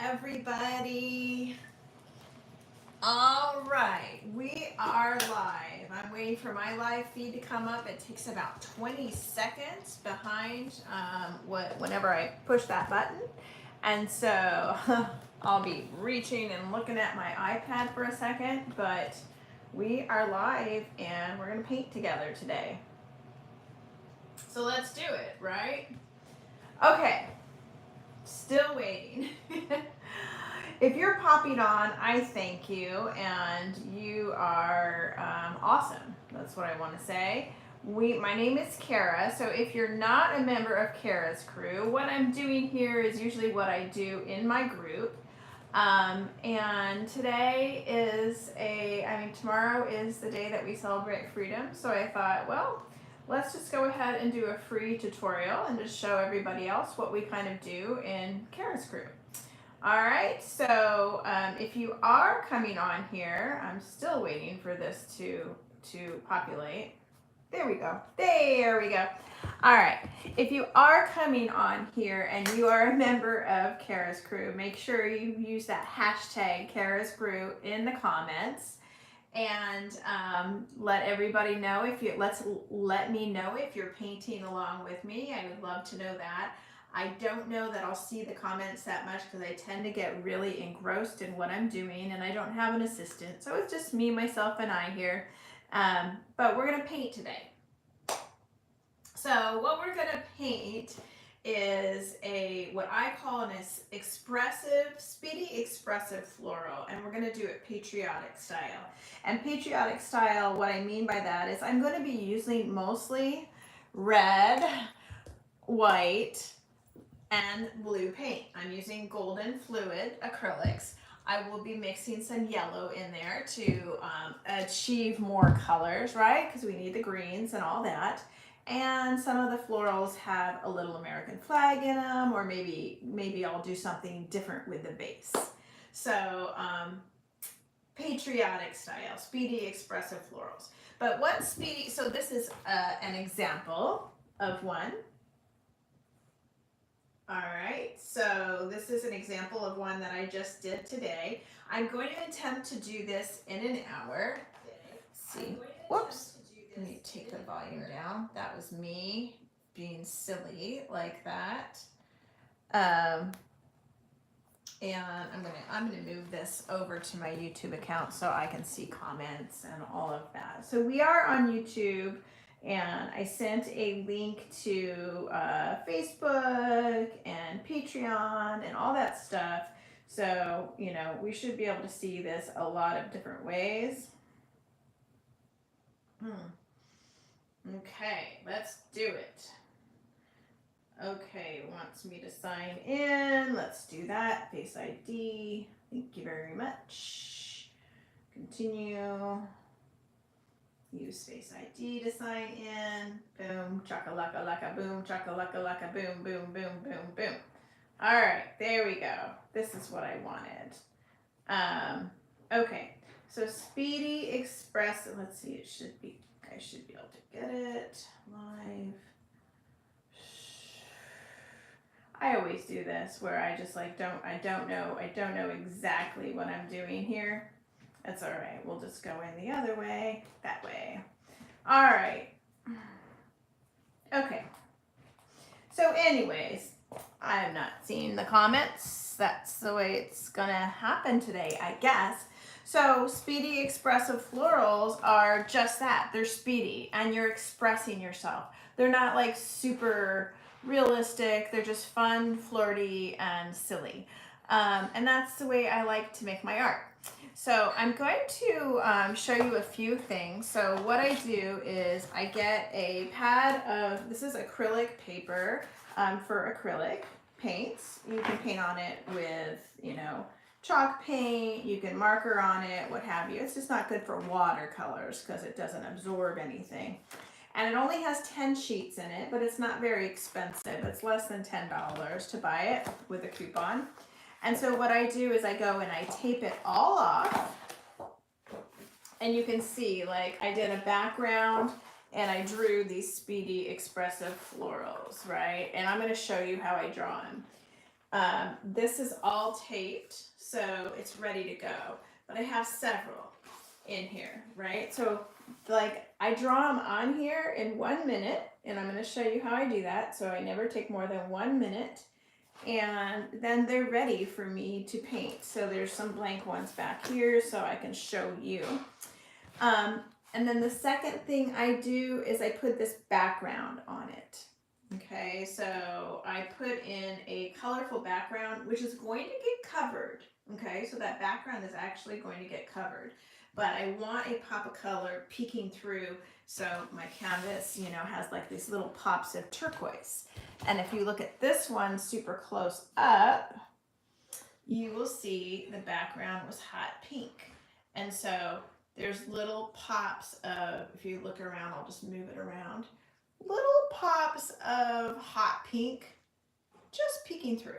everybody. All right, we are live. I'm waiting for my live feed to come up. It takes about 20 seconds behind whenever I push that button. And so I'll be reaching and looking at my iPad for a second, but we are live and we're going to paint together today. So let's do it, right? Okay, still waiting. If you're popping on, I thank you, and you are awesome. That's what I want to say. My name is Kara, so if you're not a member of Kara's crew, what I'm doing here is usually what I do in my group. And today is tomorrow is the day that we celebrate freedom, so I thought, well, let's just go ahead and do a free tutorial and just show everybody else what we kind of do in Kara's crew. All right, so if you are coming on here, I'm still waiting for this to populate. There we go. There we go. All right, if you are coming on here and you are a member of Kara's crew, make sure you use that hashtag Kara's crew in the comments and let everybody know let me know if you're painting along with me. I would love to know that. I don't know that I'll see the comments that much because I tend to get really engrossed in what I'm doing and I don't have an assistant. So it's just me, myself, and I here. But we're going to paint today. So what we're going to paint is what I call an speedy expressive floral, and we're going to do it patriotic style. And patriotic style, what I mean by that is I'm going to be using mostly red, white, and blue paint. I'm using golden fluid acrylics. I will be mixing some yellow in there to achieve more colors, right? Because we need the greens and all that. And some of the florals have a little American flag in them, or maybe I'll do something different with the base. So patriotic style, speedy expressive florals. But what speedy, so this is an example of one. All right, so this is an example of one that I just did today. I'm going to attempt to do this in an hour. Let's see, whoops, let me take the volume down. That was me being silly like that. And I'm gonna move this over to my YouTube account so I can see comments and all of that. So we are on YouTube. And I sent a link to Facebook and Patreon and all that stuff. So, we should be able to see this a lot of different ways. Okay, let's do it. Okay, wants me to sign in. Let's do that. Face ID. Thank you very much. Continue. Use Face ID to sign in. Boom, chaka-laka, laka, boom, chaka-laka, laka, boom, boom, boom, boom, boom. All right, there we go. This is what I wanted. Okay, so speedy express. Let's see, I should be able to get it live. I always do this where I just I don't know exactly what I'm doing here. That's all right. We'll just go in the other way, that way. All right. Okay. So anyways, I have not seen the comments. That's the way it's gonna happen today, I guess. So speedy expressive florals are just that. They're speedy and you're expressing yourself. They're not like super realistic. They're just fun, flirty, and silly. And that's the way I like to make my art. So I'm going to show you a few things. So what I do is I get a pad of, this is acrylic paper for acrylic paints. You can paint on it with, chalk paint, you can marker on it, what have you. It's just not good for watercolors because it doesn't absorb anything. And it only has 10 sheets in it, but it's not very expensive. It's less than $10 to buy it with a coupon. And so what I do is I go and I tape it all off. And you can see, I did a background and I drew these speedy expressive florals, right? And I'm going to show you how I draw them. This is all taped, so it's ready to go. But I have several in here, right? So like I draw them on here in 1 minute, and I'm going to show you how I do that. So I never take more than 1 minute, and then they're ready for me to paint. So there's some blank ones back here so I can show you. And then the second thing I do is I put this background on it. Okay, so I put in a colorful background, which is going to get covered. Okay, so that background is actually going to get covered. But I want a pop of color peeking through, so my canvas, you know, has like these little pops of turquoise. And if you look at this one super close up, you will see the background was hot pink. And so there's little pops of, if you look around, I'll just move it around, little pops of hot pink just peeking through.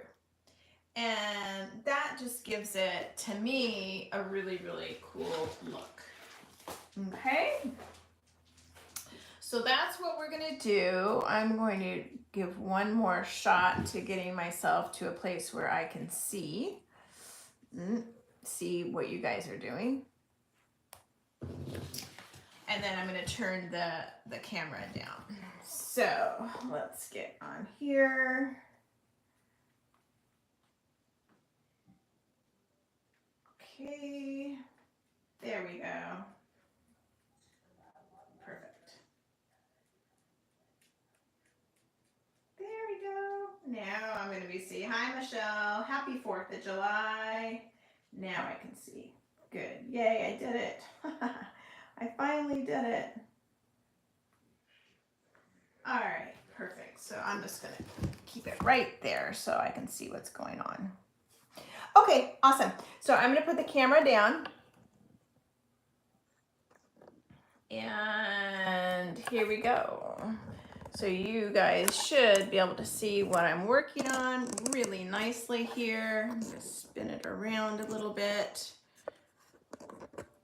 And that just gives it, to me, a really, really cool look. Okay? So that's what we're gonna do. I'm going to give one more shot to getting myself to a place where I can see what you guys are doing. And then I'm gonna turn the camera down. So let's get on here. Okay, there we go. Perfect. There we go. Now I'm gonna be see. Hi, Michelle. Happy 4th of July. Now I can see. Good. Yay, I did it. I finally did it. All right, perfect. So I'm just gonna keep it right there so I can see what's going on. Okay, awesome. So I'm gonna put the camera down. And here we go. So you guys should be able to see what I'm working on really nicely here. I'm gonna spin it around a little bit.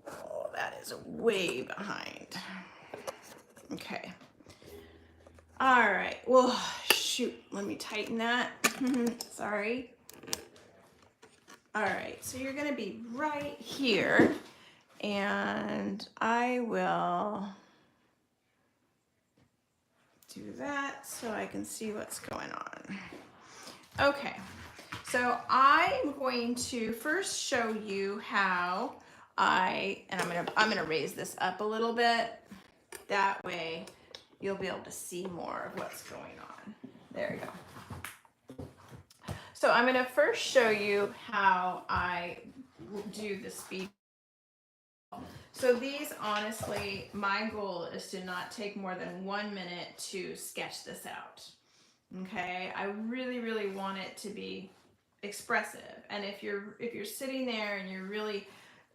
Oh, that is way behind. Okay. All right, well, shoot, let me tighten that. Sorry. All right, so you're gonna be right here, and I will do that so I can see what's going on. Okay, so I'm going to first show you how and I'm gonna raise this up a little bit. That way you'll be able to see more of what's going on. There you go. So I'm gonna first show you how I do the speed. So these, honestly, my goal is to not take more than 1 minute to sketch this out. Okay, I really, really want it to be expressive. And if you're sitting there and you're really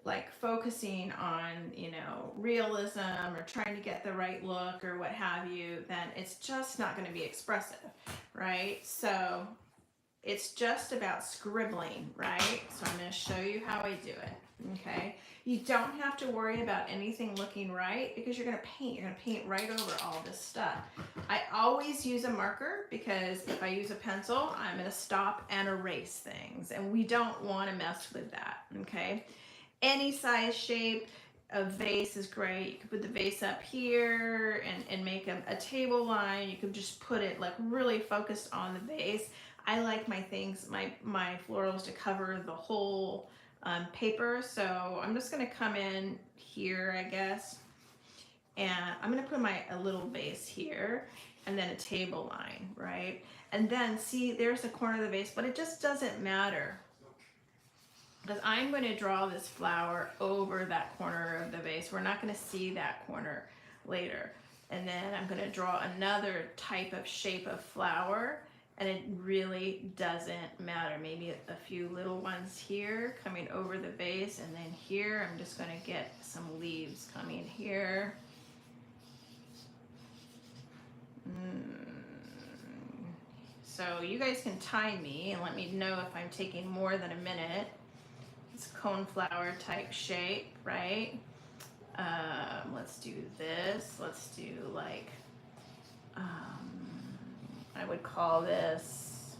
like focusing on, you know, realism or trying to get the right look or what have you, then it's just not going to be expressive, right? So it's just about scribbling, right? So I'm going to show you how I do it, okay? You don't have to worry about anything looking right because you're going to paint. You're going to paint right over all this stuff. I always use a marker because if I use a pencil, I'm going to stop and erase things. And we don't want to mess with that, okay? Any size shape of vase is great. You could put the vase up here and make a table line. You could just put it like really focused on the vase. I like my things, my florals to cover the whole paper. So I'm just gonna come in here, I guess. And I'm gonna put a little vase here and then a table line, right? And then see, there's the corner of the vase, but it just doesn't matter because I'm going to draw this flower over that corner of the vase. We're not going to see that corner later. And then I'm going to draw another type of shape of flower, and it really doesn't matter. Maybe a few little ones here coming over the vase, and then here I'm just going to get some leaves coming here. So you guys can time me and let me know if I'm taking more than a minute. It's coneflower type shape, right? Let's do this. Let's do like, I would call this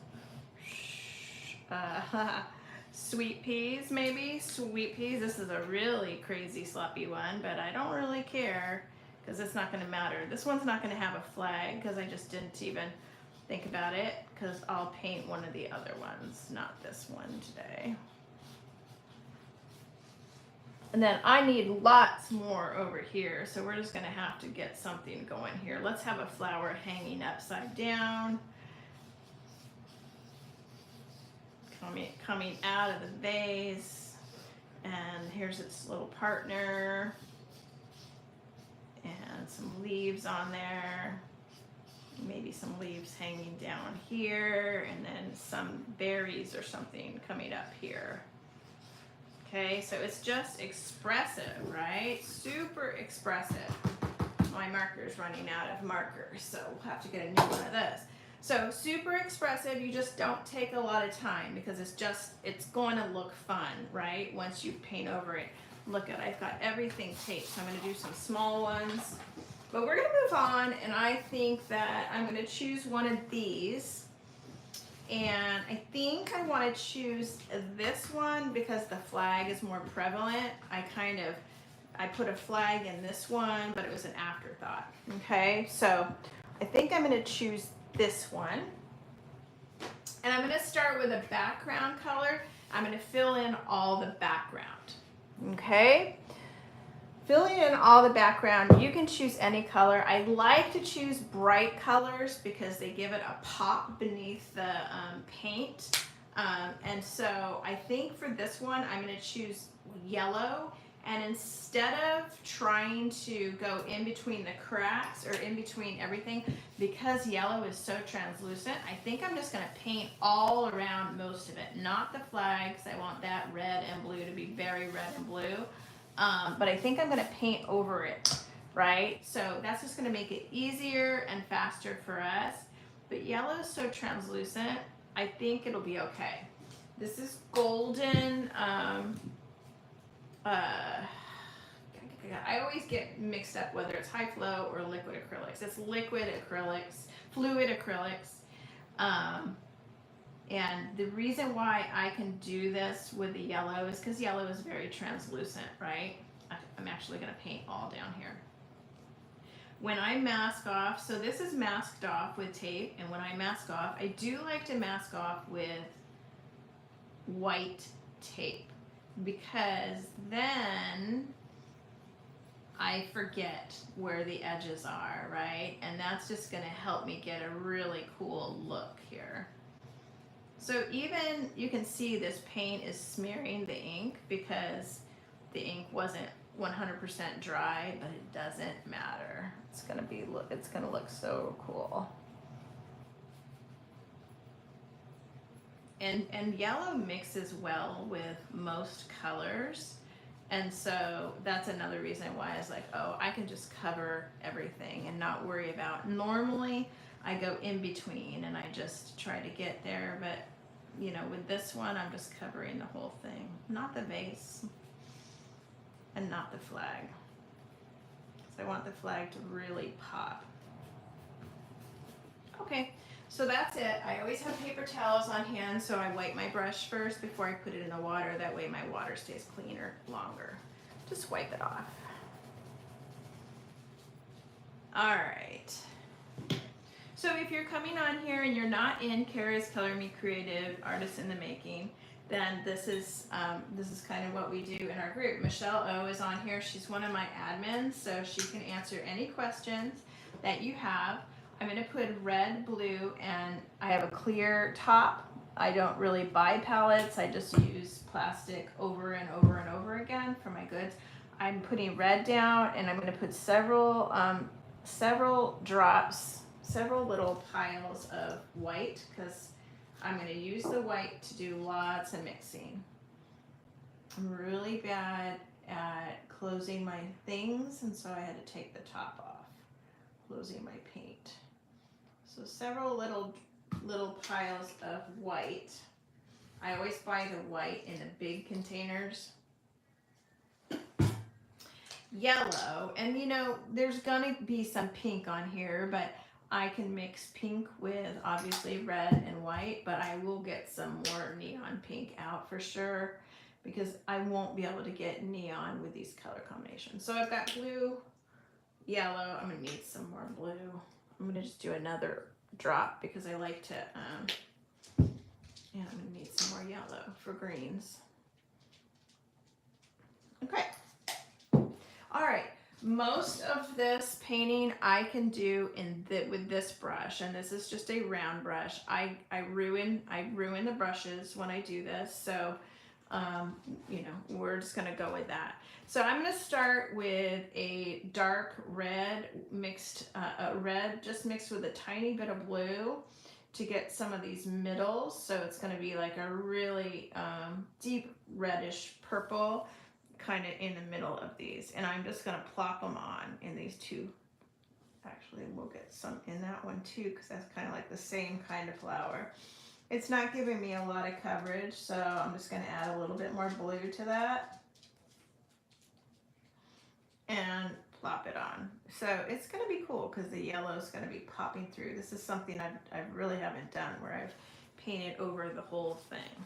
Sweet peas, maybe? Sweet peas. This is a really crazy sloppy one, but I don't really care because it's not going to matter. This one's not going to have a flag because I just didn't even think about it, because I'll paint one of the other ones, not this one today. And then I need lots more over here, so we're just going to have to get something going here. Let's have a flower hanging upside down. Coming out of the vase, and here's its little partner, and some leaves on there, maybe some leaves hanging down here, and then some berries or something coming up here. Okay, so it's just expressive, right? Super expressive. My marker's running out of markers, so we'll have to get a new one of those. So super expressive, you just don't take a lot of time because it's going to look fun, right? Once you paint over it. Look at, I've got everything taped, so I'm going to do some small ones. But we're going to move on, and I think that I'm going to choose one of these. And I think I want to choose this one because the flag is more prevalent. I put a flag in this one, but it was an afterthought. Okay, so I think I'm going to choose this one. And I'm going to start with a background color. I'm going to fill in all the background. Okay? Filling in all the background, you can choose any color. I like to choose bright colors because they give it a pop beneath the paint. And so I think for this one, I'm going to choose yellow. And instead of trying to go in between the cracks or in between everything, because yellow is so translucent, I think I'm just going to paint all around most of it. Not the flags. I want that red and blue to be very red and blue. But I think I'm going to paint over it, right? So that's just going to make it easier and faster for us. But yellow is so translucent, I think it'll be okay. This is golden. I always get mixed up whether it's high flow or liquid acrylics. It's liquid acrylics, fluid acrylics. And the reason why I can do this with the yellow is because yellow is very translucent, right? I'm actually going to paint all down here. When I mask off, so this is masked off with tape, and when I mask off, I do like to mask off with white tape because then I forget where the edges are, right? And that's just going to help me get a really cool look here. So even you can see this paint is smearing the ink because the ink wasn't 100% dry, but it doesn't matter. It's going to look so cool. And yellow mixes well with most colors. And so that's another reason why I was like, oh, I can just cover everything and not worry about. Normally I go in between and I just try to get there, but you know, with this one, I'm just covering the whole thing, not the vase and not the flag. So I want the flag to really pop. Okay, so that's it. I always have paper towels on hand, so I wipe my brush first before I put it in the water. That way my water stays cleaner longer. Just wipe it off. All right. So if you're coming on here and you're not in Kara's Color Me Creative Artists in the Making, then this is kind of what we do in our group. Michelle O is on here. She's one of my admins, so she can answer any questions that you have. I'm going to put red, blue, and I have a clear top. I don't really buy palettes. I just use plastic over and over and over again for my goods. I'm putting red down, and I'm going to put several drops, several little piles of white, because I'm going to use the white to do lots of mixing. I'm really bad at closing my things, and so I had to take the top off, closing my paint. So several little piles of white. I always buy the white in the big containers. Yellow, and you know, there's gonna be some pink on here, but I can mix pink with obviously red and white, but I will get some more neon pink out for sure because I won't be able to get neon with these color combinations. So I've got blue, yellow. I'm gonna need some more blue. I'm gonna just do another drop because I like to, and I'm gonna need some more yellow for greens. Okay. All right. Most of this painting I can do with this brush, and this is just a round brush. I ruin the brushes when I do this, so you know, we're just gonna go with that. So I'm gonna start with a dark red mixed, red just mixed with a tiny bit of blue to get some of these middles. So it's gonna be like a really deep reddish purple kind of in the middle of these, and I'm just gonna plop them on in these two. Actually, we'll get some in that one too because that's kind of like the same kind of flower. It's not giving me a lot of coverage, so I'm just gonna add a little bit more blue to that and plop it on. So it's gonna be cool because the yellow is gonna be popping through. This is something I really haven't done where I've painted over the whole thing.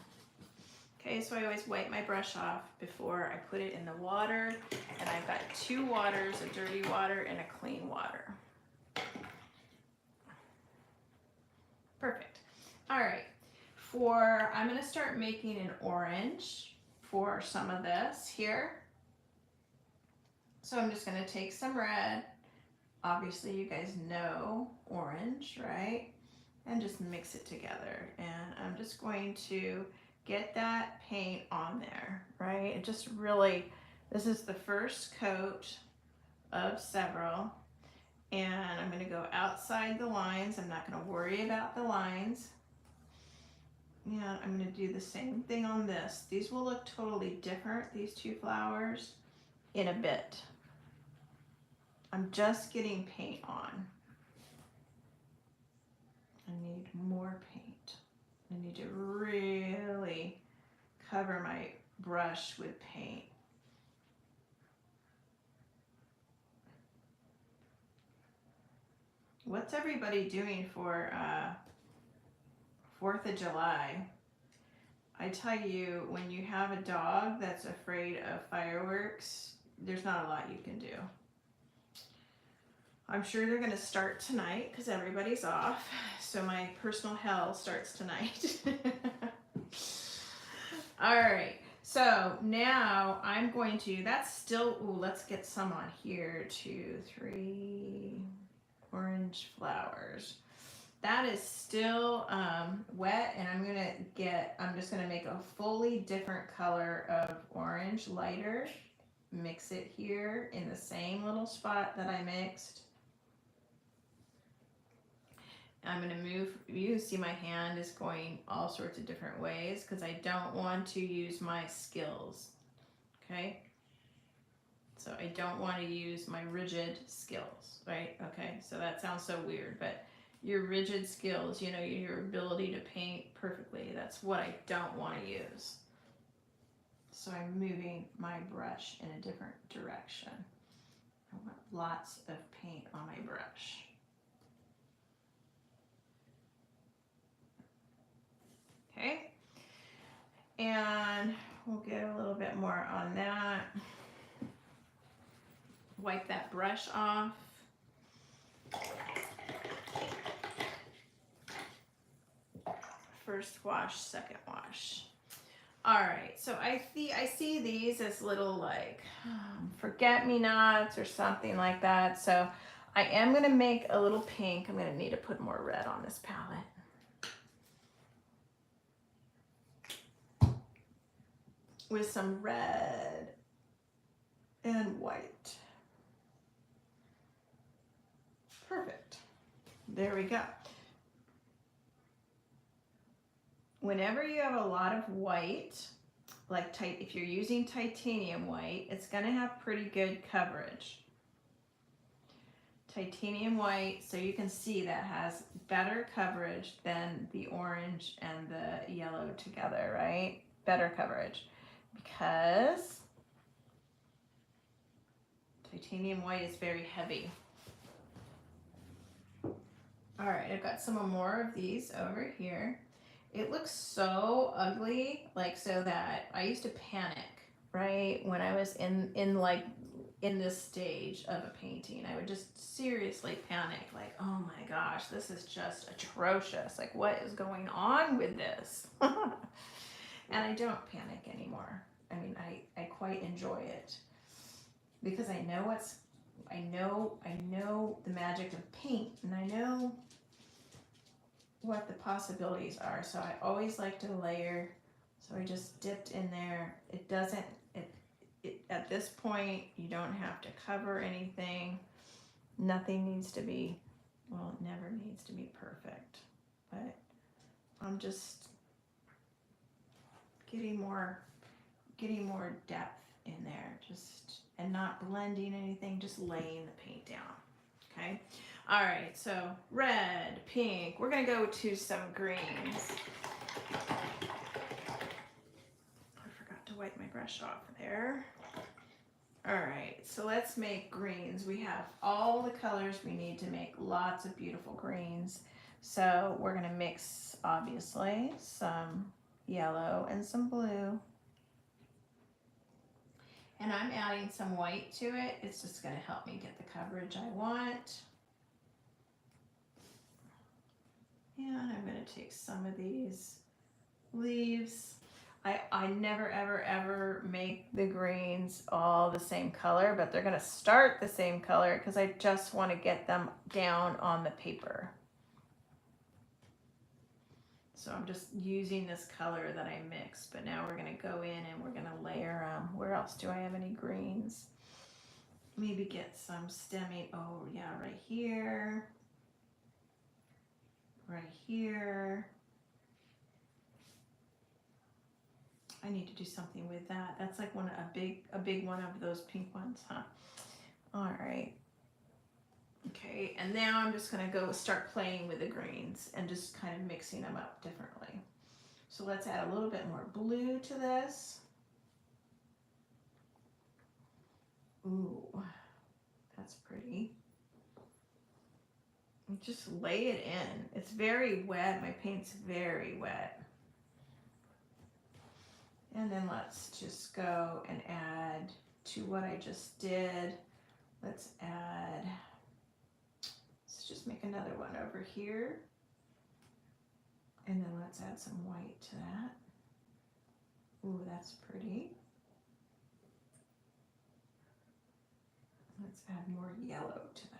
Okay, so I always wipe my brush off before I put it in the water, and I've got two waters, a dirty water and a clean water. Perfect. All right, I'm gonna start making an orange for some of this here. So I'm just gonna take some red, obviously you guys know orange, right? And just mix it together. And I'm just going to get that paint on there, right? It just really, this is the first coat of several, and I'm gonna go outside the lines. I'm not gonna worry about the lines. And I'm gonna do the same thing on this. These will look totally different, these two flowers, in a bit. I'm just getting paint on. I need more paint. I need to really cover my brush with paint. What's everybody doing for 4th of July? I tell you, when you have a dog that's afraid of fireworks, there's not a lot you can do. I'm sure they're gonna start tonight because everybody's off. So my personal hell starts tonight. All right, so now I'm going to, that's still, ooh, let's get some on here. 2, 3 orange flowers. That is still wet, and I'm just gonna make a fully different color of orange, lighter. Mix it here in the same little spot that I mixed. I'm going to move, you see my hand is going all sorts of different ways because I don't want to use my skills, okay? So I don't want to use my rigid skills, right? Okay, so that sounds so weird, but your rigid skills, you know, your ability to paint perfectly, that's what I don't want to use. So I'm moving my brush in a different direction. I want lots of paint on my brush. Okay, and we'll get a little bit more on that. Wipe that brush off. First wash, second wash. All right, so I see these as little like forget-me-nots or something like that. So I am gonna make a little pink. I'm gonna need to put more red on this palette. With some red and white. Perfect. There we go. Whenever you have a lot of white, like if you're using titanium white, it's gonna have pretty good coverage. Titanium white, so you can see that has better coverage than the orange and the yellow together, right? Better coverage. Because titanium white is very heavy. All right, I've got some more of these over here. It looks so ugly, like so that I used to panic, right? When I was in this stage of a painting, I would just seriously panic, like, oh my gosh, this is just atrocious. Like, what is going on with this? And I don't panic anymore. I mean, I quite enjoy it because I know the magic of paint, and I know what the possibilities are. So I always like to layer. So I just dipped in there. It doesn't, at this point, you don't have to cover anything. Nothing needs to be, well, it never needs to be perfect. But I'm just getting more depth in there, just, and not blending anything, just laying the paint down. Okay. All right, so red, pink. We're gonna go to some greens. I forgot to wipe my brush off there. All right, so let's make greens. We have all the colors we need to make lots of beautiful greens. So we're gonna mix, obviously, some yellow and some blue. And I'm adding some white to it. It's just gonna help me get the coverage I want. And I'm gonna take some of these leaves. I never ever make the greens all the same color, but they're gonna start the same color because I just want to get them down on the paper. So I'm just using this color that I mixed, but now we're gonna go in and we're gonna layer where else do I have any greens? Maybe get some stemming, oh yeah, right here. Right here. I need to do something with that. That's like a big one of those pink ones, huh? All right. Okay, and now I'm just gonna go start playing with the greens and just kind of mixing them up differently. So let's add a little bit more blue to this. Ooh, that's pretty. And just lay it in. It's very wet. My paint's very wet. And then let's just go and add to what I just did. Let's just make another one over here. And then let's add some white to that. Ooh, that's pretty. Let's add more yellow to that.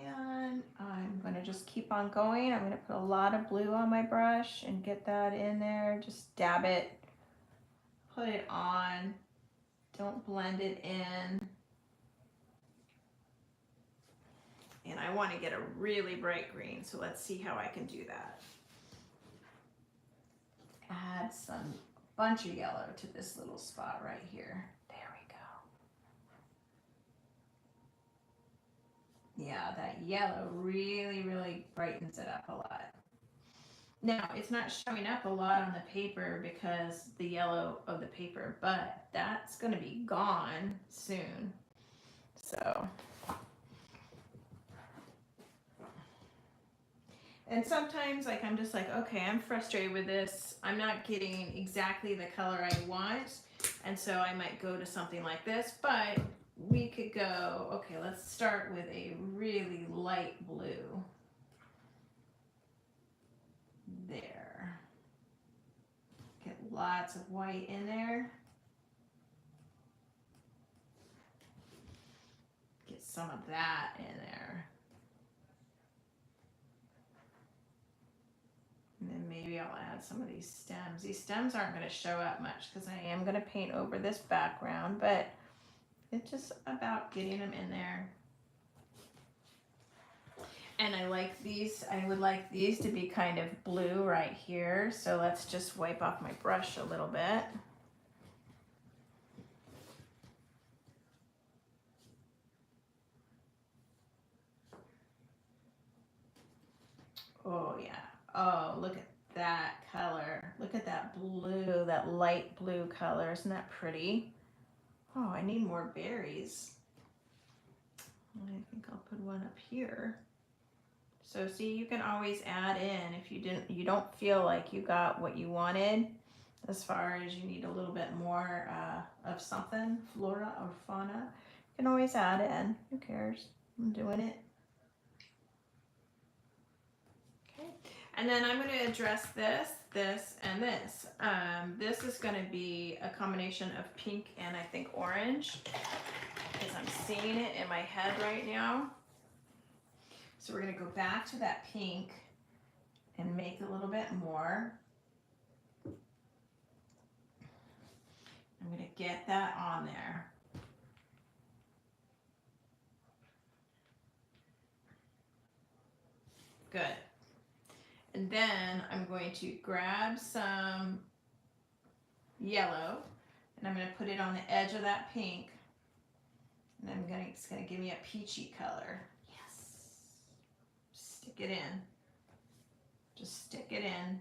And I'm going to just keep on going. I'm going to put a lot of blue on my brush and get that in there. Just dab it, put it on. Don't blend it in. And I want to get a really bright green, so let's see how I can do that. Add some bunch of yellow to this little spot right here. There we go. Yeah, that yellow really brightens it up a lot. Now, it's not showing up a lot on the paper because the yellow of the paper, but that's going to be gone soon. So, and sometimes like I'm just like, okay, I'm frustrated with this. I'm not getting exactly the color I want. And so I might go to something like this, but we could go, okay, let's start with a really light blue. There. Get lots of white in there. Get some of that in there. And then maybe I'll add some of these stems. These stems aren't going to show up much because I am going to paint over this background, but it's just about getting them in there. And I like these, I would like these to be kind of blue right here. So let's just wipe off my brush a little bit. Oh yeah. Oh, look at that color. Look at that blue, that light blue color. Isn't that pretty? Oh, I need more berries. I think I'll put one up here. So see, you can always add in if you don't feel like you got what you wanted, as far as you need a little bit more of something, flora or fauna. You can always add in. Who cares? I'm doing it. Okay. And then I'm going to address this, this, and this. This is going to be a combination of pink and I think orange, because I'm seeing it in my head right now. So we're going to go back to that pink and make a little bit more. I'm going to get that on there. Good. And then I'm going to grab some yellow and I'm going to put it on the edge of that pink. And it's going to give me a peachy color. Yes. Stick it in. Just stick it in.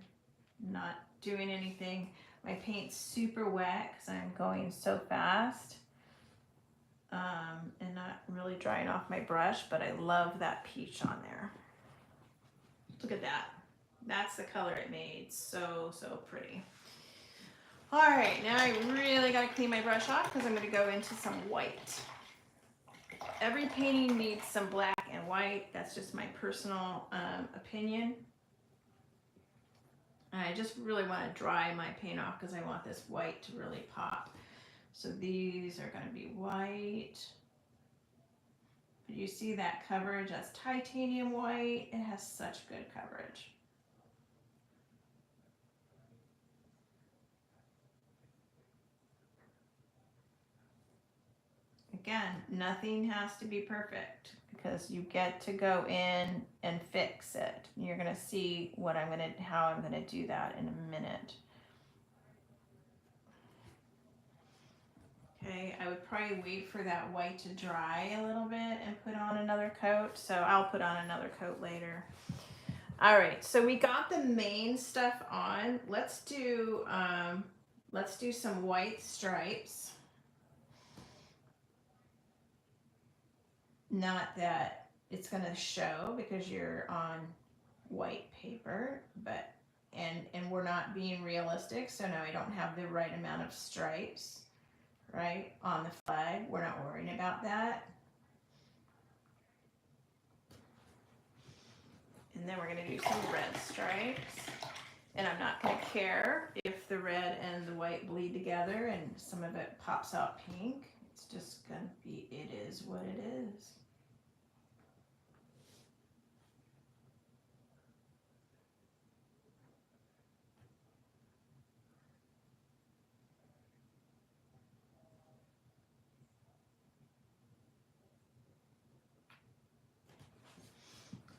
Not doing anything. My paint's super wet because I'm going so fast. And not really drying off my brush, but I love that peach on there. Look at that. That's the color it made. So, so pretty. All right, now I really got to clean my brush off because I'm going to go into some white. Every painting needs some black and white. That's just my personal opinion. I just really want to dry my paint off because I want this white to really pop. So these are going to be white. You see that coverage? That's titanium white. It has such good coverage. Again, nothing has to be perfect because you get to go in and fix it. You're going to see how I'm going to do that in a minute. Okay, I would probably wait for that white to dry a little bit and put on another coat. So I'll put on another coat later. All right, so we got the main stuff on. Let's do some white stripes. Not that it's going to show because you're on white paper, but and we're not being realistic, so now I don't have the right amount of stripes, right, on the flag. We're not worrying about that. And then we're going to do some red stripes. And I'm not going to care if the red and the white bleed together and some of it pops out pink. It's just going to be, it is what it is.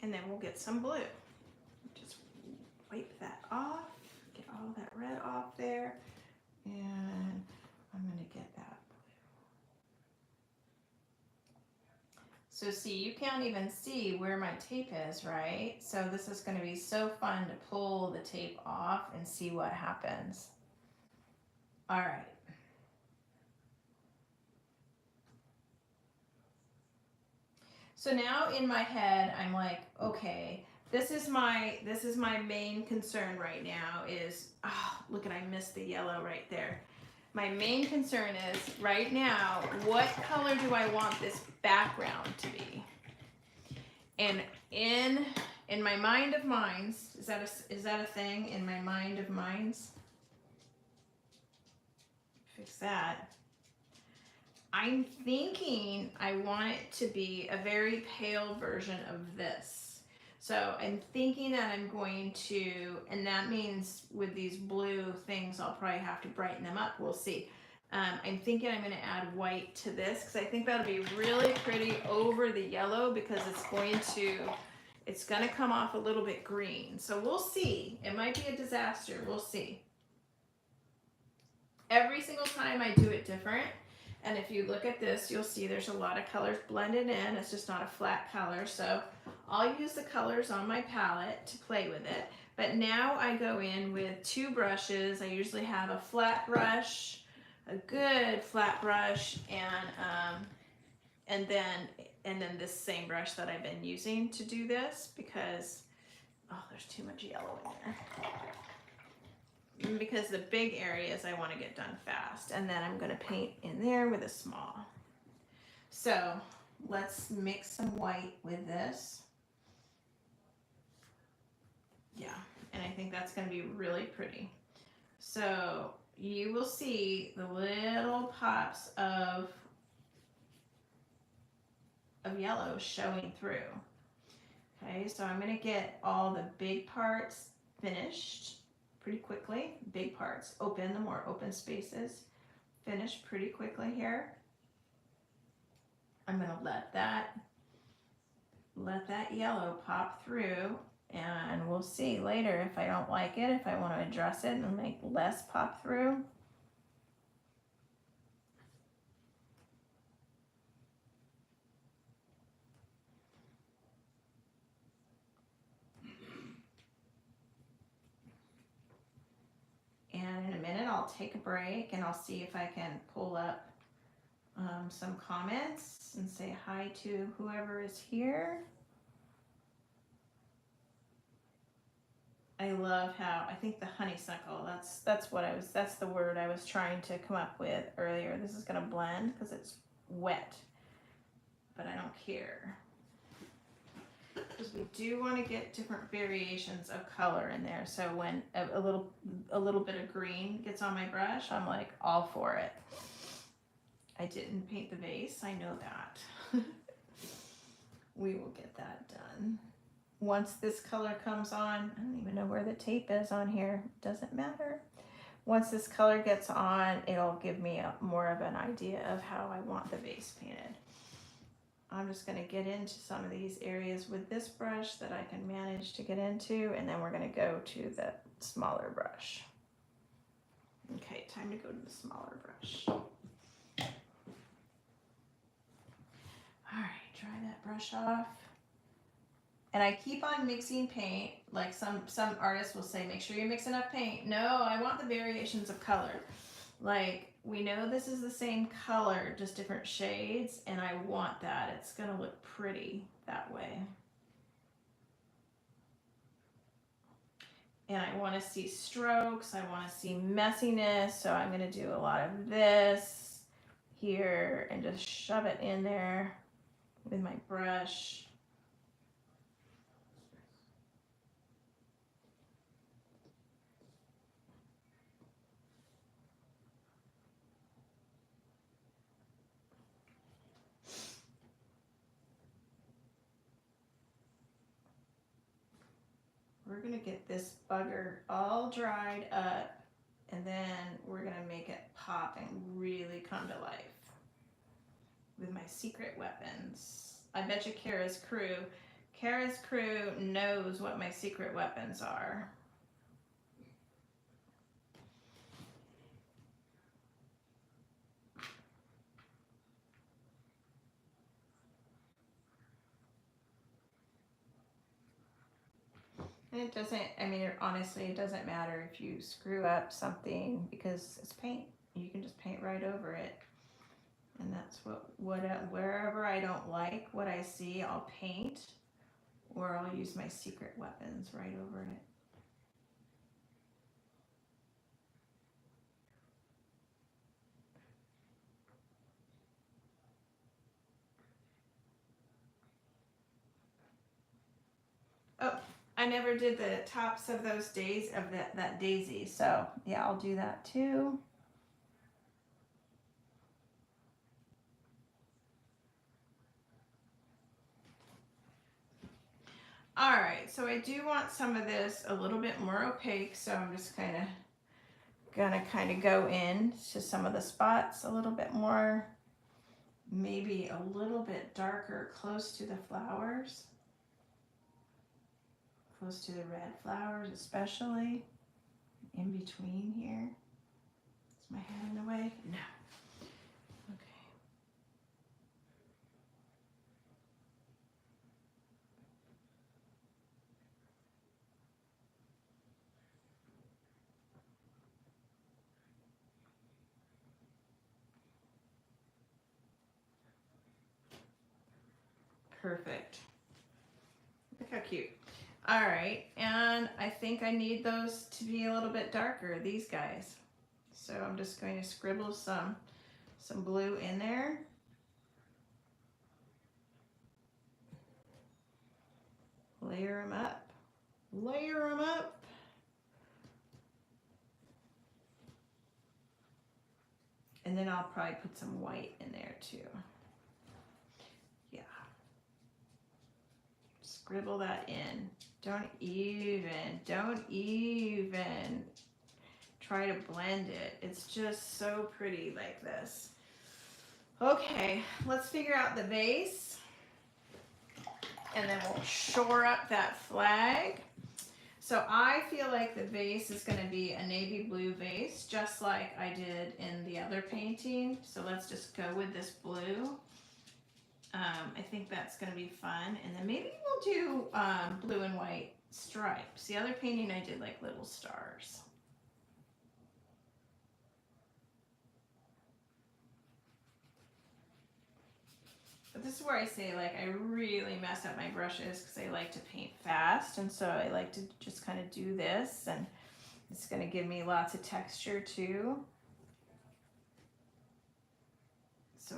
And then we'll get some blue. Just wipe that off, get all that red off there, and I'm going to get that blue. So see, you can't even see where my tape is, right? So this is going to be so fun to pull the tape off and see what happens. All right. So now in my head, I'm like, okay, this is my main concern right now is, oh, look at, I missed the yellow right there. My main concern is right now, what color do I want this background to be? And in my mind of minds, is that a thing in my mind of minds? Fix that. I'm thinking I want it to be a very pale version of this. So I'm thinking that I'm going to, and that means with these blue things, I'll probably have to brighten them up. We'll see. I'm thinking I'm going to add white to this because I think that'll be really pretty over the yellow because it's going to come off a little bit green. So we'll see. It might be a disaster. We'll see. Every single time I do it different. And if you look at this, you'll see there's a lot of colors blended in. It's just not a flat color. So I'll use the colors on my palette to play with it. But now I go in with two brushes. I usually have a flat brush, a good flat brush, and then this same brush that I've been using to do this because, oh, there's too much yellow in there. Because the big areas I want to get done fast, and then I'm going to paint in there with a small. So let's mix some white with this. Yeah, and I think that's going to be really pretty. So you will see the little pops of yellow showing through. Okay, so I'm going to get all the big parts finished pretty quickly. Big parts, open, the more open spaces, finish pretty quickly here. I'm going to let that yellow pop through, and we'll see later if I don't like it, if I want to address it and make less pop through. And in a minute I'll take a break and I'll see if I can pull up some comments and say hi to whoever is here. I love how, I think the honeysuckle, that's the word I was trying to come up with earlier. This is going to blend because it's wet, but I don't care. Because we do want to get different variations of color in there. So when a little bit of green gets on my brush, I'm like all for it. I didn't paint the vase, I know that. We will get that done. Once this color comes on, I don't even know where the tape is on here, doesn't matter. Once this color gets on, it'll give me more of an idea of how I want the vase painted. I'm just going to get into some of these areas with this brush that I can manage to get into, and then we're going to go to the smaller brush. Okay, time to go to the smaller brush. All right, dry that brush off. And I keep on mixing paint, like some artists will say, make sure you mix enough paint. No, I want the variations of color. Like, we know this is the same color, just different shades, and I want that. It's gonna look pretty that way. And I wanna see strokes, I wanna see messiness, so I'm gonna do a lot of this here and just shove it in there with my brush. We're gonna get this bugger all dried up, and then we're gonna make it pop and really come to life with my secret weapons. I bet you Kara's crew knows what my secret weapons are. And it doesn't, I mean, honestly, it doesn't matter if you screw up something because it's paint. You can just paint right over it. And that's wherever I don't like what I see, I'll paint, or I'll use my secret weapons right over it. Oh, I never did the tops of those days of that daisy, so yeah, I'll do that too. All right, so I do want some of this a little bit more opaque, so I'm just gonna go in to some of the spots a little bit more, maybe a little bit darker close to the flowers, close to the red flowers especially, in between here. Is my head in the way? No. Okay. perfect. Look how cute. All right, and I think I need those to be a little bit darker, these guys. So I'm just going to scribble some blue in there. Layer them up. Layer them up. And then I'll probably put some white in there too. Yeah. Scribble that in. Don't even try to blend it. It's just so pretty like this. Okay, let's figure out the vase. And then we'll shore up that flag. So I feel like the vase is going to be a navy blue vase, just like I did in the other painting. So let's just go with this blue. I think that's going to be fun. And then maybe we'll do blue and white stripes. The other painting I did like little stars. But this is where I say, like, I really mess up my brushes because I like to paint fast. And so I like to just kind of do this. And it's going to give me lots of texture too. So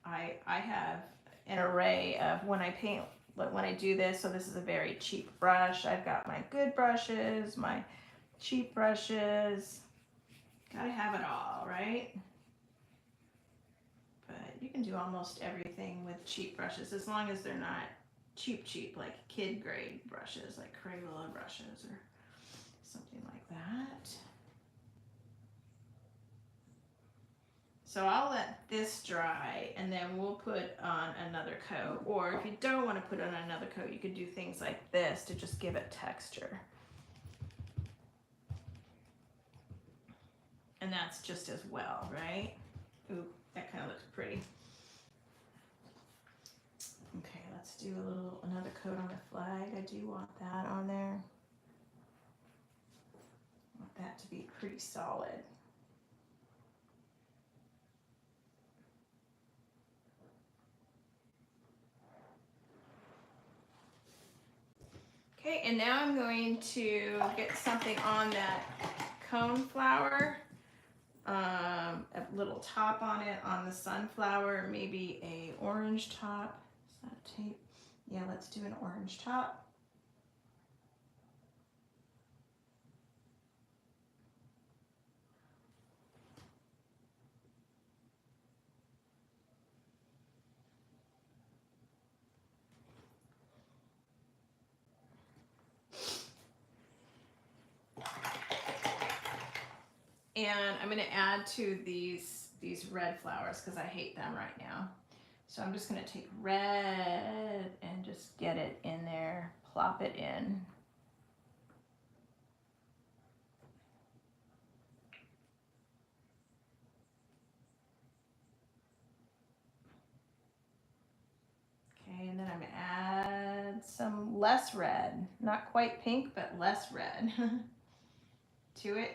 I have an array of when I paint, when I do this. So this is a very cheap brush. I've got my good brushes, my cheap brushes. Gotta have it all, right? You can do almost everything with cheap brushes as long as they're not cheap, like kid grade brushes, like Crayola brushes or something like that. So I'll let this dry and then we'll put on another coat. Or if you don't want to put on another coat, you could do things like this to just give it texture. And that's just as well, right? Ooh, that kind of looks pretty. Okay, let's do another coat on the flag. I do want that on there. I want that to be pretty solid. Okay, and now I'm going to get something on that cone flower. A little top on it on the sunflower, maybe a orange top. Is that tape? Yeah, let's do an orange top. And I'm going to add to these red flowers because I hate them right now. So I'm just going to take red and just get it in there, plop it in. Okay, and then I'm going to add some less red, not quite pink, but less red to it.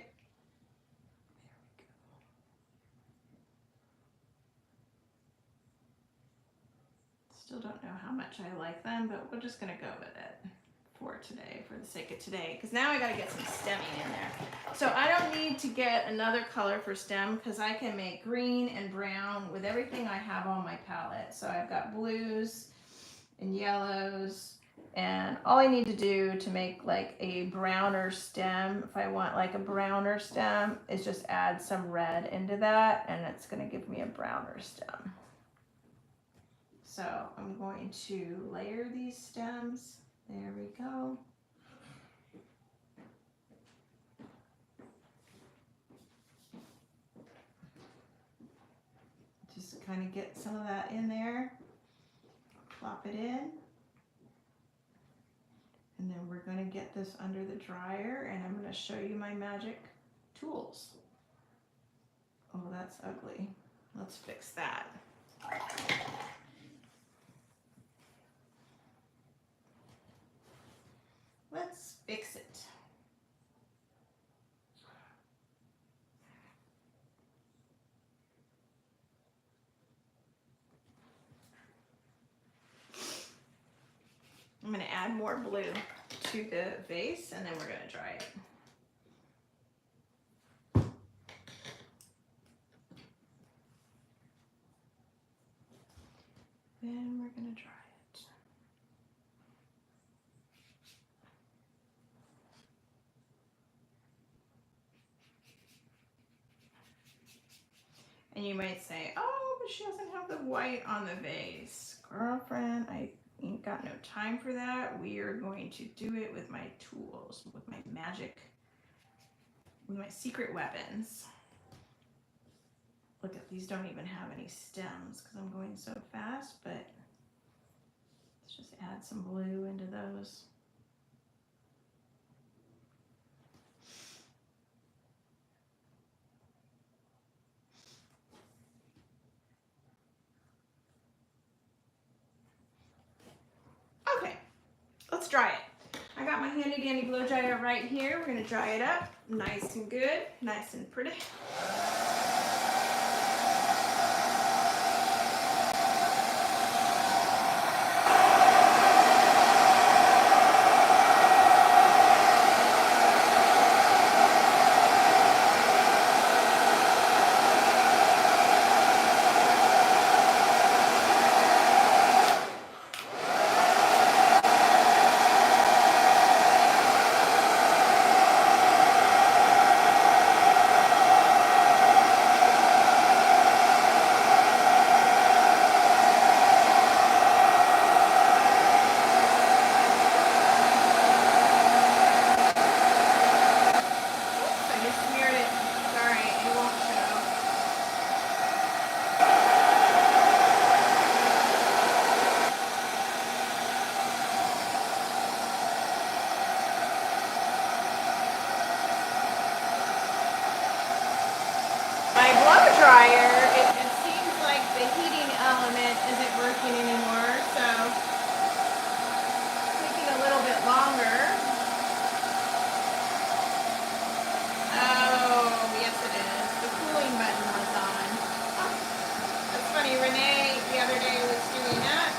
Still don't know how much I like them, but we're just gonna go with it for today, for the sake of today, because now I gotta get some stemming in there. So I don't need to get another color for stem because I can make green and brown with everything I have on my palette. So I've got blues and yellows, and all I need to do to make like a browner stem, if I want like a browner stem, is just add some red into that, and it's gonna give me a browner stem. So I'm going to layer these stems. There we go. Just kind of get some of that in there. Plop it in. And then we're going to get this under the dryer, and I'm going to show you my magic tools. Oh, that's ugly. Let's fix that. Let's fix it. more blue to the vase, and then we're going to dry it. Then we're going to dry it. And you might say, oh, but she doesn't have the white on the vase. Girlfriend, I ain't got no time for that. We are going to do it with my tools, with my magic, with my secret weapons. Look at these, don't even have any stems because I'm going so fast, but let's just add some blue into those. Okay, let's dry it. I got my handy dandy blow dryer right here. We're gonna dry it up nice and good, nice and pretty. My blow dryer, it seems like the heating element isn't working anymore, so it's taking a little bit longer. Oh, yes it is. The cooling button was on. That's funny, Renee the other day was doing that.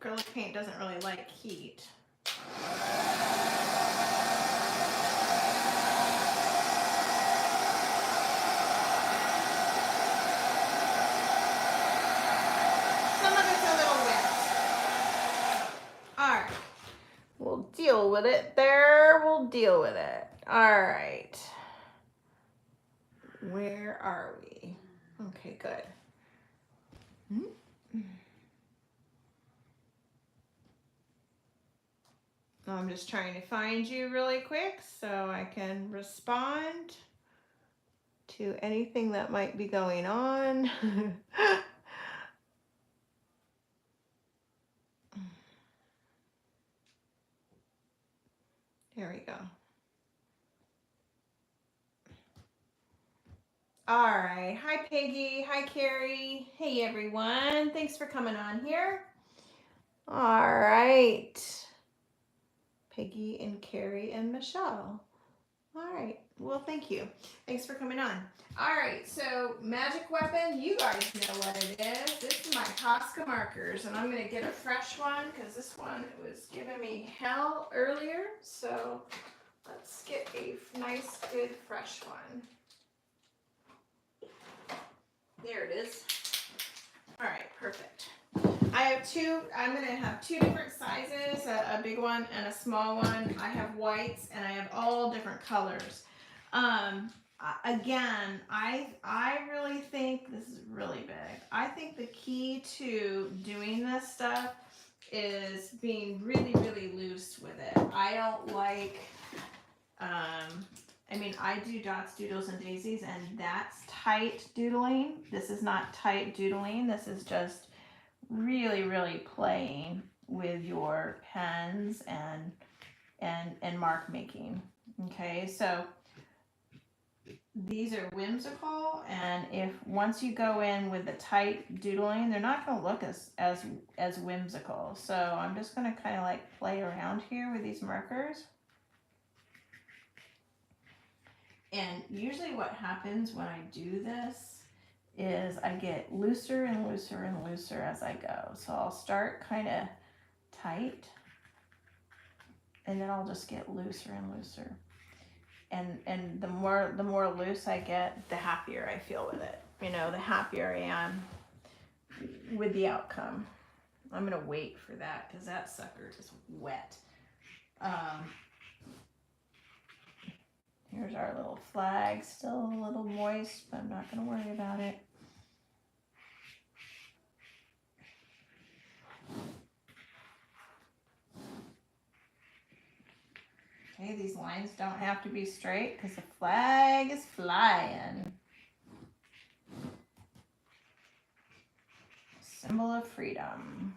Acrylic paint doesn't really like heat. Some of it's a little wet. All right, we'll deal with it there. We'll deal with it. All right. Where are we? Okay, good. I'm just trying to find you really quick so I can respond to anything that might be going on. There we go. All right. Hi, Peggy. Hi, Carrie. Hey, everyone. Thanks for coming on here. All right. Peggy and Carrie and Michelle. All right. Well, thank you. Thanks for coming on. All right. So magic weapon, you guys know what it is. This is my Posca markers, and I'm going to get a fresh one because this one was giving me hell earlier. So let's get a nice, good, fresh one. There it is. All right, perfect. I have two, I'm going to have two different sizes, a big one and a small one. I have whites and I have all different colors. Again, I really think this is really big. I think the key to doing this stuff is being really, really loose with it. I don't like, I mean, I do dots, doodles, and daisies, and that's tight doodling. This is not tight doodling. This is just really, really playing with your pens and mark making. Okay, so these are whimsical, and if once you go in with the tight doodling, they're not going to look as whimsical. So I'm just going to kind of like play around here with these markers. And usually what happens when I do this is I get looser and looser and looser as I go. So I'll start kind of tight, and then I'll just get looser and looser. And the more loose I get, the happier I feel with it. You know, the happier I am with the outcome. I'm gonna wait for that because that sucker is wet. Here's our little flag, still a little moist, but I'm not gonna worry about it. Okay, these lines don't have to be straight because the flag is flying. Symbol of freedom.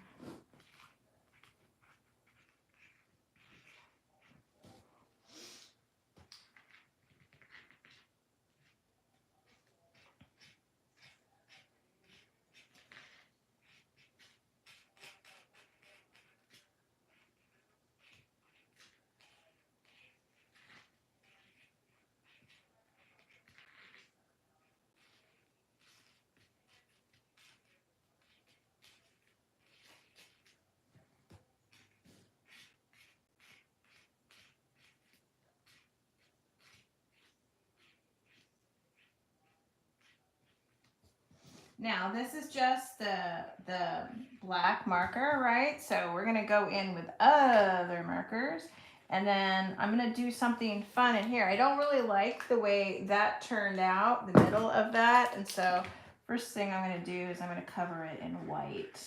Now this is just the black marker, right? So we're gonna go in with other markers, and then I'm gonna do something fun in here. I don't really like the way that turned out, the middle of that, and so first thing I'm gonna do is I'm gonna cover it in white.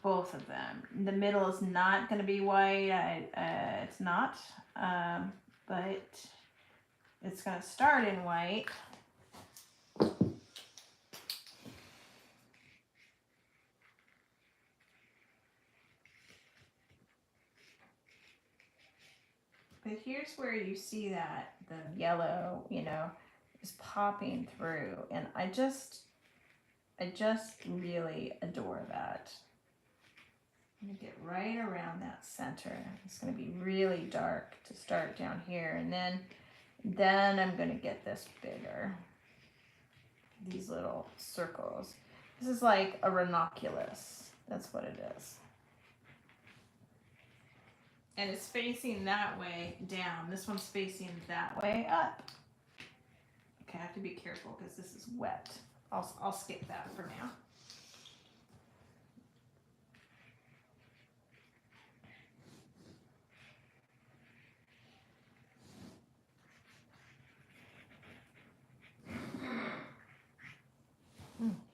Both of them. The middle is not gonna be white. It's not, but it's gonna start in white. But here's where you see that the yellow, you know, is popping through, and I just really adore that. I'm gonna get right around that center. It's gonna be really dark to start down here, and then I'm gonna get this bigger. These little circles. This is like a ranunculus. That's what it is. And it's facing that way down. This one's facing that way up. Okay, I have to be careful because this is wet. I'll skip that for now.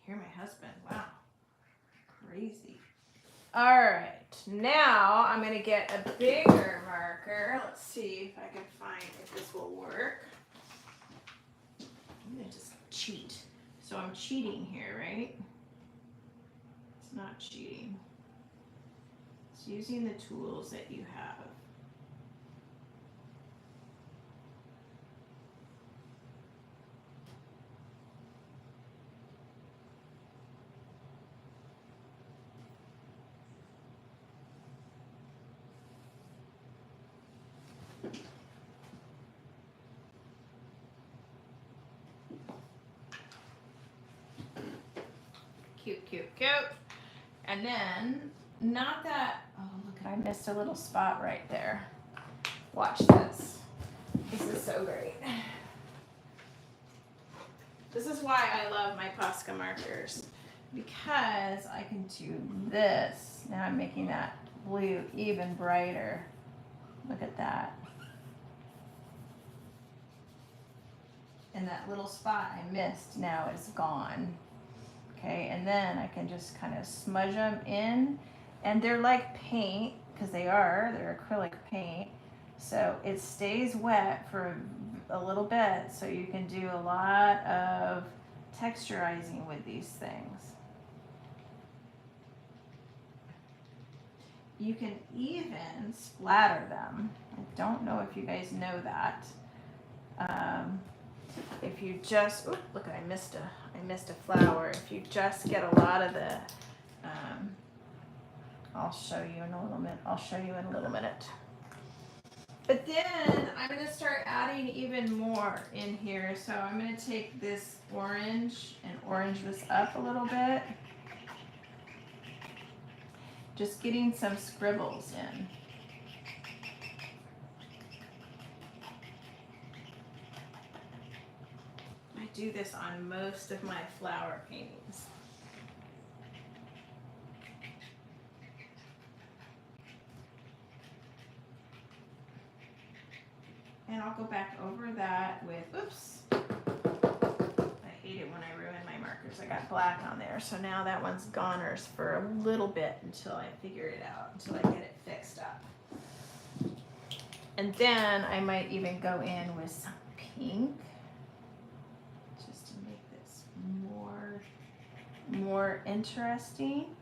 Hear my husband. Wow. Crazy. All right, now I'm gonna get a bigger marker. Let's see if I can find if this will work. I'm gonna just cheat. So I'm cheating here, right? It's not cheating. It's using the tools that you have. Cute, cute, cute. And then, not that, oh look, I missed a little spot right there. Watch this. This is so great. This is why I love my Posca markers, because I can do this. Now I'm making that blue even brighter. Look at that. And that little spot I missed now is gone. Okay, and then I can just kind of smudge them in, and they're like paint, because they're acrylic paint, so it stays wet for a little bit, so you can do a lot of texturizing with these things. You can even splatter them. I don't know if you guys know that. If you just, ooh, look, I missed a flower. If you just get a lot of the, I'll show you in a little minute. I'll show you in a little minute. But then I'm going to start adding even more in here. So I'm going to take this orange and orange this up a little bit. Just getting some scribbles in. I do this on most of my flower paintings. And I'll go back over that with, oops, I hate it when I ruin my markers. I got black on there, so now that one's goners for a little bit until I figure it out, until I get it fixed up. And then I might even go in with some pink, just to make this more interesting.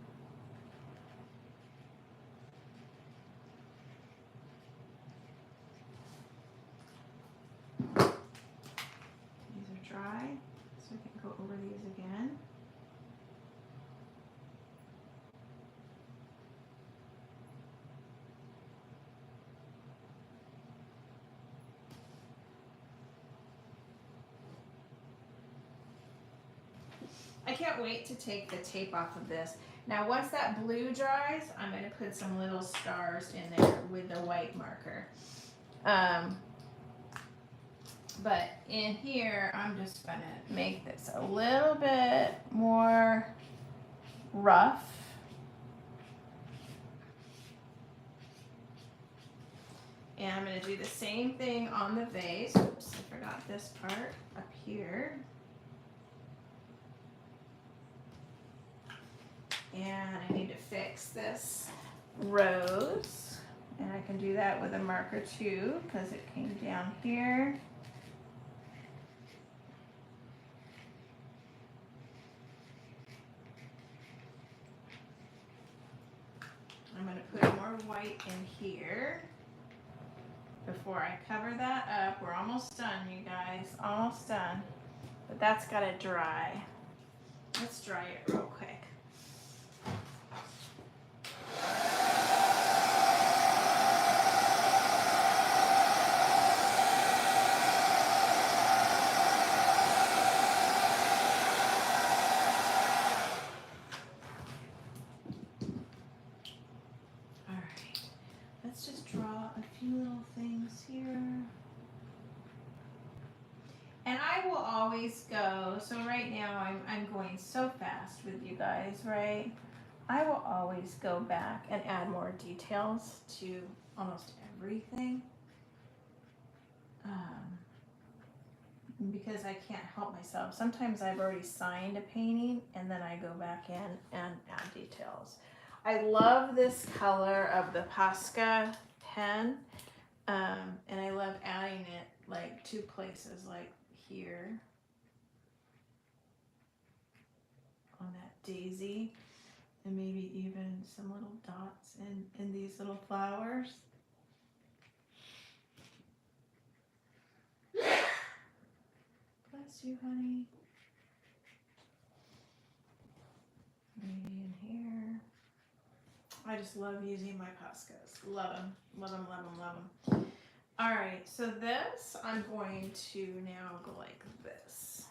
Dry, so I can go over these again. I can't wait to take the tape off of this. Now once that blue dries, I'm going to put some little stars in there with the white marker. But in here, I'm just going to make this a little bit more rough. And I'm going to do the same thing on the vase. Oops, I forgot this part up here. And I need to fix this rose. And I can do that with a marker too, because it came down here. I'm going to put more white in here before I cover that up. We're almost done, you guys, almost done. But that's got to dry. Let's dry it real quick. Let's just draw a few little things here. And I will always go, so right now I'm going so fast with you guys, right? I will always go back and add more details to almost everything. Because I can't help myself. Sometimes I've already signed a painting and then I go back in and add details. I love this color of the Posca pen, and I love adding it like two places, like here on that daisy, and maybe even some little dots in these little flowers. Bless you, honey. Maybe in here. I just love using my Poscas. Love them, love them, love them, love them. All right, so this, I'm going to now go like this.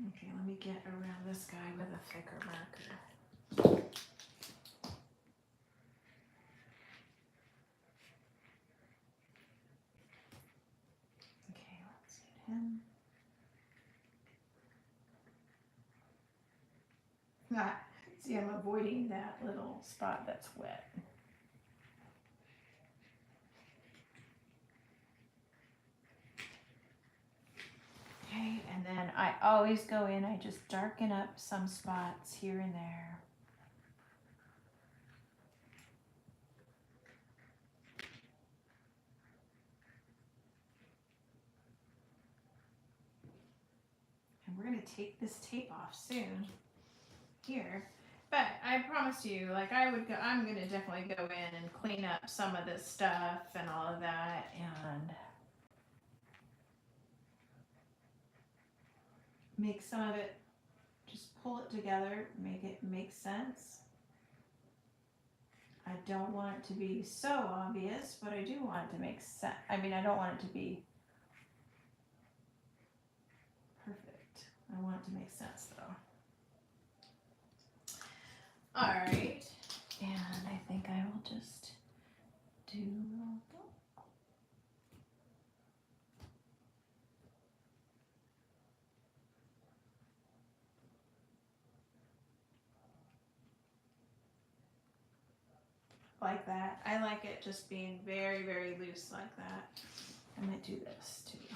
Okay, let me get around this guy with a thicker marker. Okay, let's get him. See, I'm avoiding that little spot that's wet. Okay, and then I always go in, I just darken up some spots here and there. to take this tape off soon here. But I promise you, like I'm going to definitely go in and clean up some of this stuff and all of that, and make some of it, just pull it together, make it make sense. I don't want it to be so obvious, but I do want it to make sense. I mean, I don't want it to be perfect. I want it to make sense though. All right, and I think I will just do like that. I like it just being very, very loose like that. I might do this too.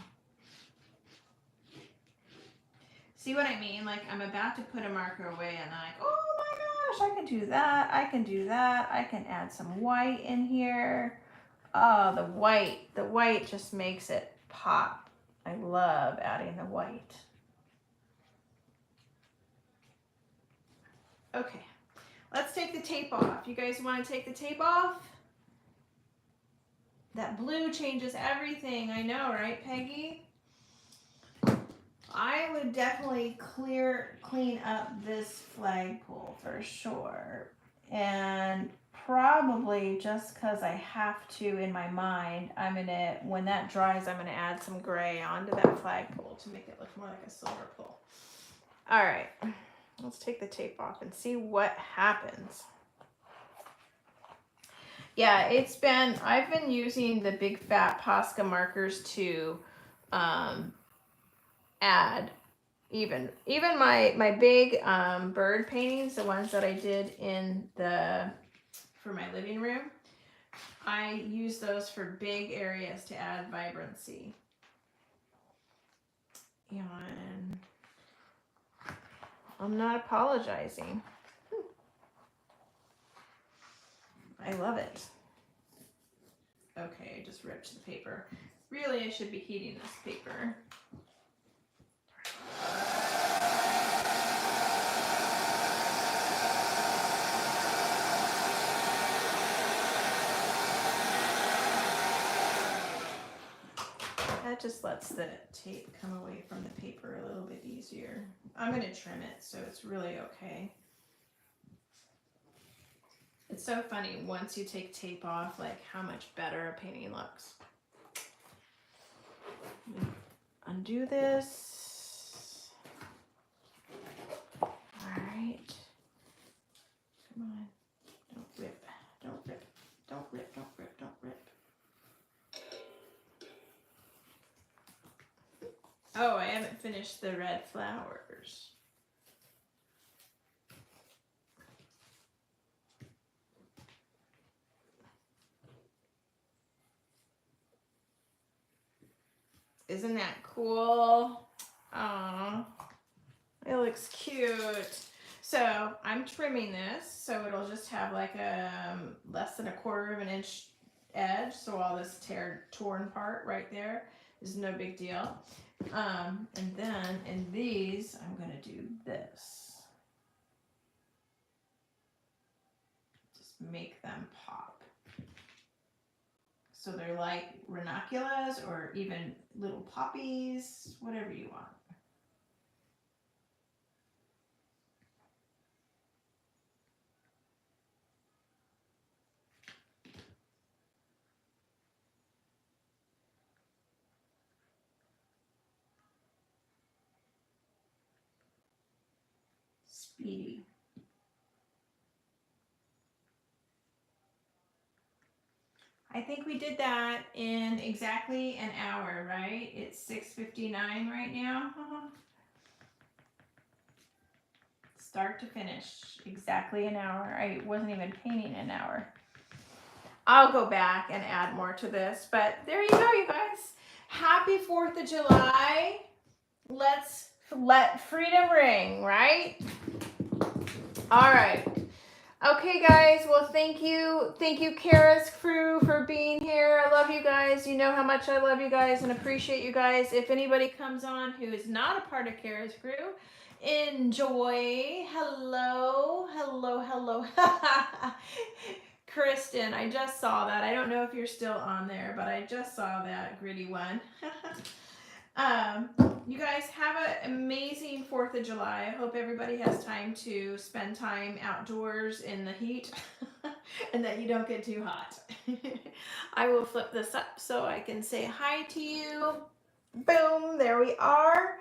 See what I mean? Like I'm about to put a marker away and I'm like, oh my gosh, I can do that. I can do that. I can add some white in here. Oh, the white just makes it pop. I love adding the white. Okay, let's take the tape off. You guys want to take the tape off? That blue changes everything. I know, right, Peggy? I would definitely clean up this flagpole for sure. And probably just because I have to in my mind, when that dries, I'm gonna add some gray onto that flagpole to make it look more like a silver pole. All right, let's take the tape off and see what happens. Yeah, I've been using the big fat Posca markers to add even my big bird paintings, the ones that I did for my living room. I use those for big areas to add vibrancy. And I'm not apologizing. I love it. Okay, I just ripped the paper. Really, I should be heating this paper. That just lets the tape come away from the paper a little bit easier. I'm going to trim it so it's really okay. It's so funny once you take tape off, like how much better a painting looks. Undo this. All right. Come on. Don't rip. Don't rip. Don't rip. Don't rip. Don't rip. Oh, I haven't finished the red flowers. Isn't that cool? Aww, it looks cute. So I'm trimming this so it'll just have like a less than 1/4 of an inch edge. So all this torn part right there is no big deal. And then in these, I'm gonna do this. Just make them pop. So they're like ranunculus or even little poppies, whatever you want. Speedy. I think we did that in exactly an hour, right? It's 6:59 right now. Start to finish, exactly an hour. I wasn't even painting an hour. I'll go back and add more to this, but there you go, you guys. Happy 4th of July. Let's let freedom ring, right? All right. Okay, guys. Well, thank you, Kara's crew, for being here. I love you guys. You know how much I love you guys and appreciate you guys. If anybody comes on who is not a part of Kara's crew, enjoy. Hello, hello, hello. Kristen, I just saw that. I don't know if you're still on there, but I just saw that gritty one. You guys have an amazing 4th of July. I hope everybody has time to spend time outdoors in the heat and that you don't get too hot. I will flip this up so I can say hi to you. Boom, there we are.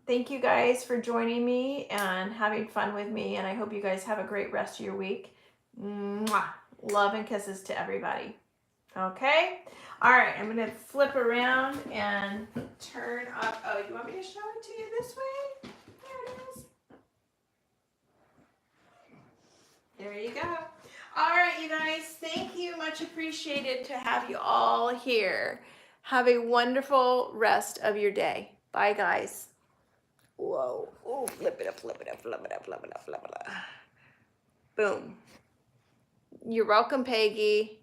Thank you guys for joining me and having fun with me, and I hope you guys have a great rest of your week. Mwah. Love and kisses to everybody. Okay? All right, I'm going to flip around and turn up. Oh, you want me to show it to you this way? There it is. There you go. All right, you guys, thank you. Much appreciated to have you all here. Have a wonderful rest of your day. Bye, guys. Whoa. Oh, flip it up, flip it up, flip it up, flip it up, flip it up. Boom. You're welcome, Peggy.